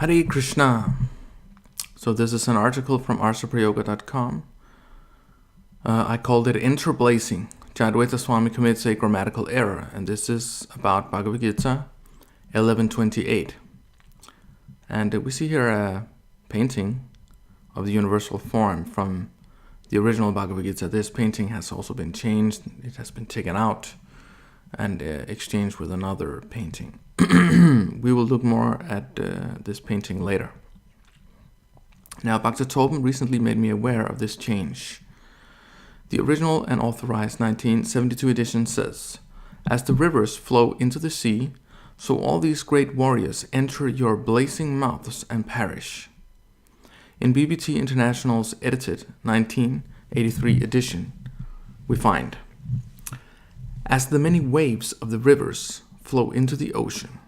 Hare Krishna. So this is an article from Arsa-Prayoga.com. I called it Interblazing. Jayadvaita Swami commits a grammatical error, and this is about Bhagavad-gita 11:28. And we see here a painting of the universal form from the original Bhagavad-gita. This painting has also been changed. It has been taken out and exchanged with another painting. We will look more at this painting later. Now, Bhakta Tobin recently made me aware of this change. The original and authorized 1972 edition says, "As the rivers flow into the sea, so all these great warriors enter your blazing mouths and perish." In BBT International's edited 1983 edition, we find, "As the many waves of the rivers flow into the ocean,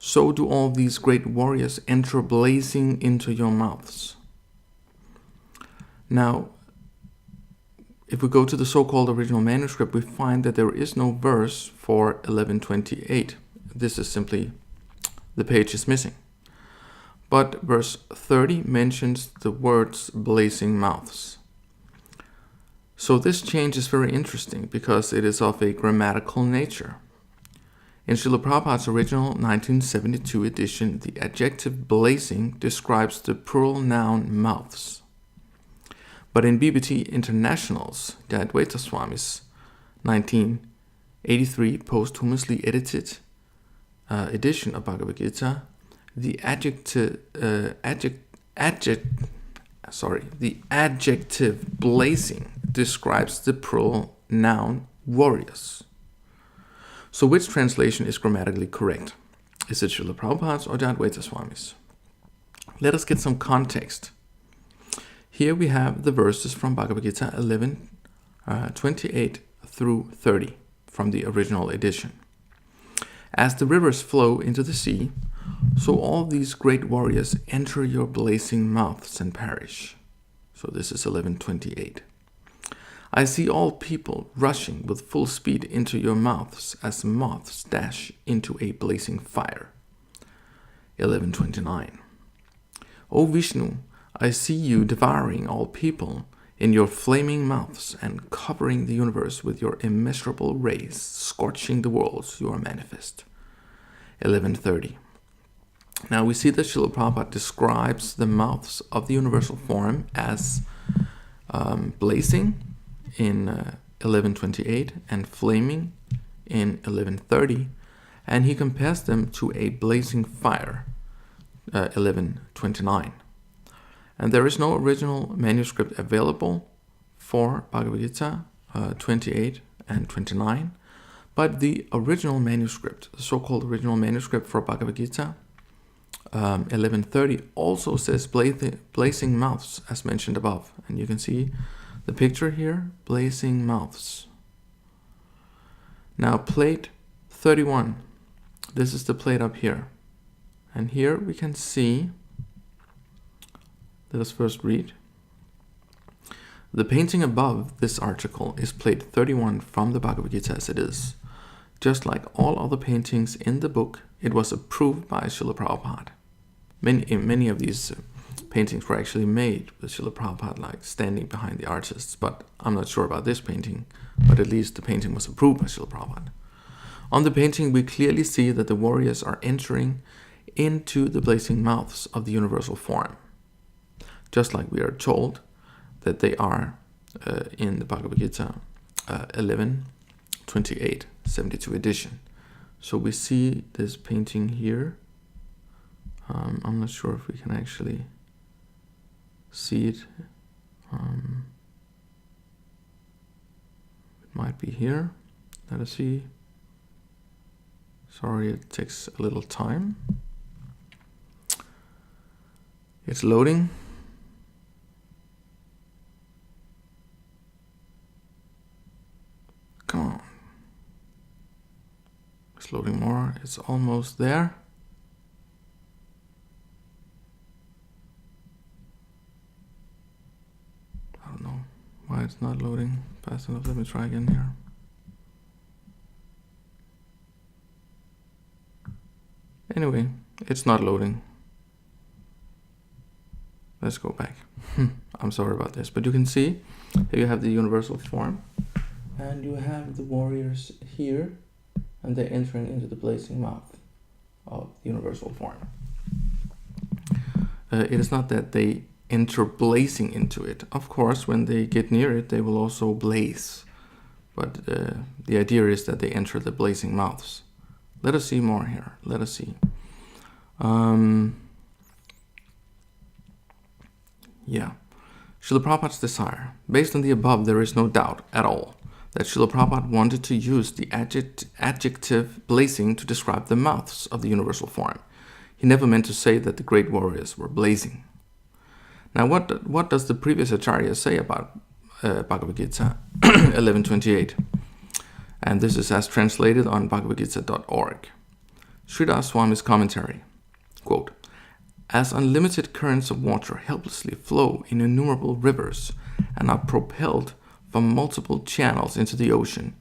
so do all these great warriors enter blazing into your mouths." Now, if we go to the so-called original manuscript, we find that there is no verse for 11:28. This is simply, the page is missing. But verse 30 mentions the words blazing mouths. So this change is very interesting because it is of a grammatical nature. In Srila Prabhupada's original 1972 edition, the adjective blazing describes the plural noun mouths. But in BBT International's Jayadvaita Swami's 1983 posthumously edited edition of Bhagavad Gita, the adjective blazing describes the plural noun warriors. So which translation is grammatically correct? Is it Srila Prabhupada's or Jayadvaita Swami's? Let us get some context. Here we have the verses from Bhagavad Gita 11:28 through 30 from the original edition. "As the rivers flow into the sea, so all these great warriors enter your blazing mouths and perish." So this is 11:28. "I see all people rushing with full speed into your mouths as moths dash into a blazing fire." 11:29. "O Vishnu, I see you devouring all people in your flaming mouths and covering the universe with your immeasurable rays, scorching the worlds you are manifest." 11:30. Now we see that Srila Prabhupada describes the mouths of the universal form as blazing in 11:28 and flaming in 11:30, and he compares them to a blazing fire, 11:29. And there is no original manuscript available for Bhagavad Gita 28 and 29, but the original manuscript, the so-called original manuscript for Bhagavad Gita 11:30 also says blazing mouths as mentioned above, and you can see the picture here, blazing mouths. Now plate 31, this is the plate up here, and here we can see, let us first read. "The painting above this article is plate 31 from the Bhagavad Gita as it is. Just like all other paintings in the book, it was approved by Srila Prabhupada." Many of these paintings were actually made with Srila Prabhupada like standing behind the artists, but I'm not sure about this painting, but at least the painting was approved by Srila Prabhupada. "On the painting we clearly see that the warriors are entering into the blazing mouths of the universal form, just like we are told that they are in the Bhagavad Gita 11:28, 72 edition. So we see this painting here. I'm not sure if we can actually see it. It might be here. Let us see. Sorry, it takes a little time. It's loading. Come on. It's loading more. It's almost there. I don't know why it's not loading fast enough. Let me try again here. Anyway, it's not loading. Let's go back. I'm sorry about this, but you can see here you have the universal form, and you have the warriors here, and they're entering into the blazing mouth of the universal form. It is not that they enter blazing into it. Of course, when they get near it, they will also blaze. But the idea is that they enter the blazing mouths. Let us see more here. Let us see. Srila Prabhupada's desire. Based on the above, there is no doubt at all that Srila Prabhupada wanted to use the adjective blazing to describe the mouths of the universal form. He never meant to say that the great warriors were blazing. Now, what does the previous Acharya say about Bhagavad-gita 11:28? And this is as translated on bhagavad-gita.org. Sridhar Swami's commentary, quote, "As unlimited currents of water helplessly flow in innumerable rivers and are propelled from multiple channels into the ocean,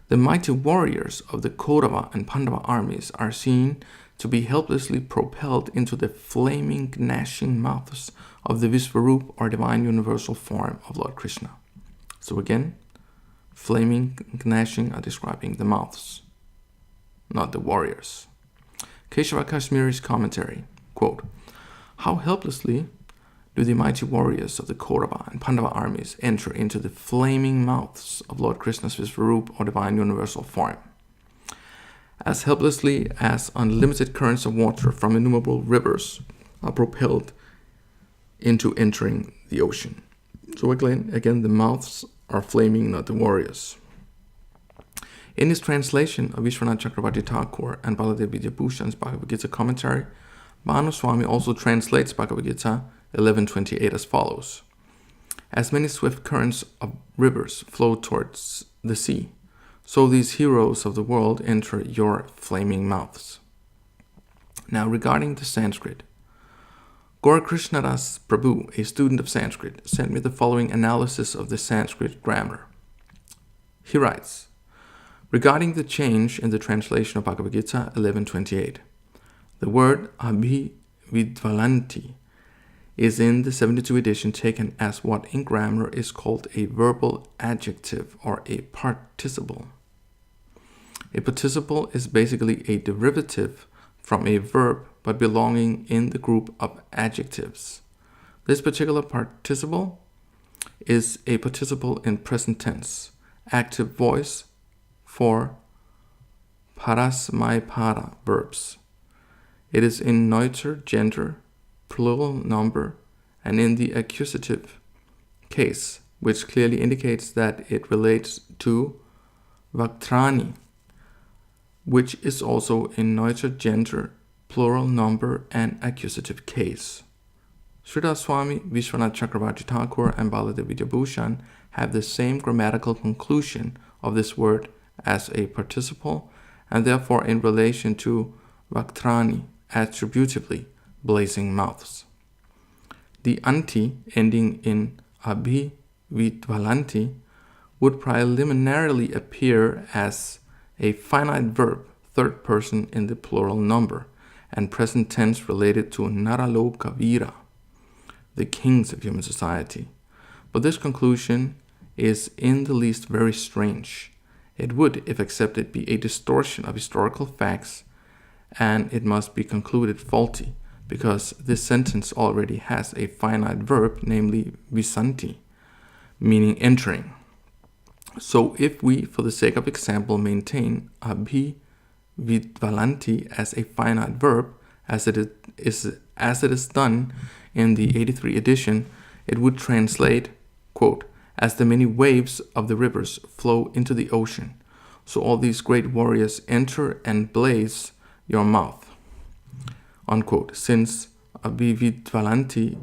the mighty warriors of the Kaurava and Pandava armies are seen to be helplessly propelled into the flaming, gnashing mouths of the Vishvarup or divine universal form of Lord Krishna." So again, flaming, gnashing are describing the mouths, not the warriors. Keshava Kashmiri's commentary, quote, "How helplessly do the mighty warriors of the Kaurava and Pandava armies enter into the flaming mouths of Lord Krishna's Vishvarup or divine universal form. As helplessly as unlimited currents of water from innumerable rivers are propelled into entering the ocean." So again, the mouths are flaming, not the warriors. In his translation of Vishwanath Chakravarti Thakur and Baladev Vidyabhushan's Bhagavad Gita commentary, Bhanu Swami also translates Bhagavad Gita 11:28 as follows: "As many swift currents of rivers flow towards the sea, so these heroes of the world enter your flaming mouths." Now, regarding the Sanskrit, Gaura Krishnadas Prabhu, a student of Sanskrit, sent me the following analysis of the Sanskrit grammar. He writes, regarding the change in the translation of Bhagavad Gita 11:28, the word abhividvalanti is in the 72 edition taken as what in grammar is called a verbal adjective or a participle. A participle is basically a derivative from a verb but belonging in the group of adjectives. This particular participle is a participle in present tense, active voice for parasmaipara verbs. It is in neuter gender, plural number, and in the accusative case, which clearly indicates that it relates to vaktrani, which is also in neuter gender, plural number, and accusative case. Sridhar Swami, Vishwanath Chakravarti Thakur, and Baladev Vidyabhushan have the same grammatical conclusion of this word as a participle, and therefore in relation to vaktrani, attributively blazing mouths. The anti ending in abhividvalanti would preliminarily appear as a finite verb, third person in the plural number, and present tense related to Naraloka Vira, the kings of human society. But this conclusion is in the least very strange. It would, if accepted, be a distortion of historical facts, and it must be concluded faulty, because this sentence already has a finite verb, namely visanti, meaning entering. So if we, for the sake of example, maintain abhividvalanti as a finite verb, as it is done in the 83 edition, it would translate, quote, "As the many waves of the rivers flow into the ocean, so all these great warriors enter and blaze your mouth," unquote, since abhividvalanti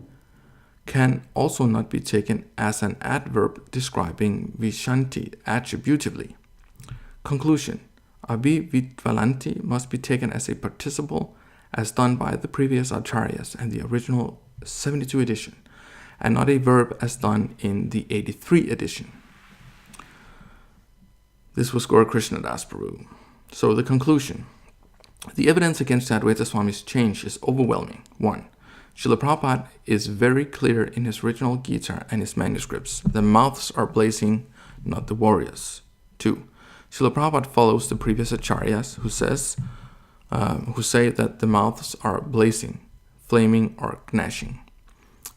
can also not be taken as an adverb describing vishanti attributively. Conclusion: abhividvalanti must be taken as a participle as done by the previous acharyas and the original 72 edition, and not a verb as done in the 83 edition. This was Gaura Krishnadas Prabhu. So the conclusion: the evidence against Jayadvaita Swami's change is overwhelming. 1. Srila Prabhupada is very clear in his original Gita and his manuscripts. The mouths are blazing, not the warriors. 2. Srila Prabhupada follows the previous acharyas who say that the mouths are blazing, flaming, or gnashing.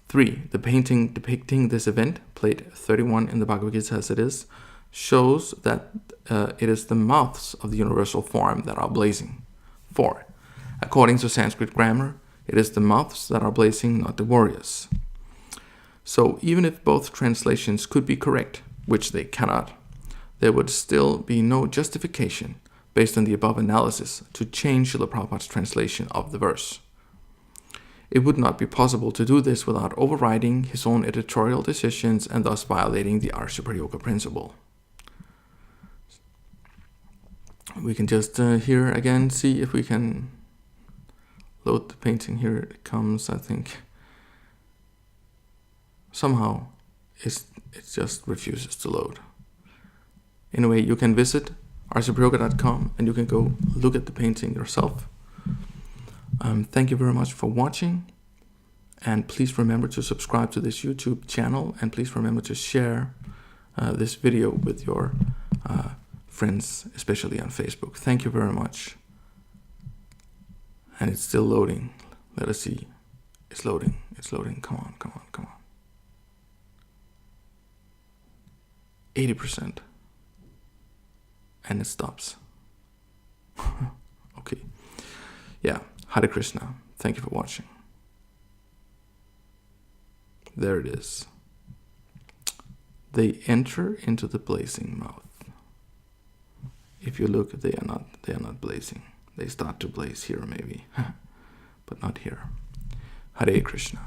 3. The painting depicting this event, plate 31 in the Bhagavad-gita as it is, shows that it is the mouths of the universal form that are blazing. 4. According to Sanskrit grammar, it is the mouths that are blazing, not the warriors. So even if both translations could be correct, which they cannot, there would still be no justification, based on the above analysis, to change Srila Prabhupada's translation of the verse. It would not be possible to do this without overriding his own editorial decisions and thus violating the Arsa-Prayoga principle. We can just here again see if we can load the painting. Here it comes, I think. Somehow it just refuses to load. Anyway, you can visit Arsa-Prayoga.com and you can go look at the painting yourself. Thank you very much for watching, and please remember to subscribe to this YouTube channel, and please remember to share this video with your friends, especially on Facebook. Thank you very much. And it's still loading. Let us see. It's loading. It's loading. Come on, come on, come on. 80%. And it stops. Okay. Yeah. Hare Krishna. Thank you for watching. There it is. They enter into the blazing mouth. If you look, they are not blazing. They start to blaze here maybe, but not here. Hare Krishna.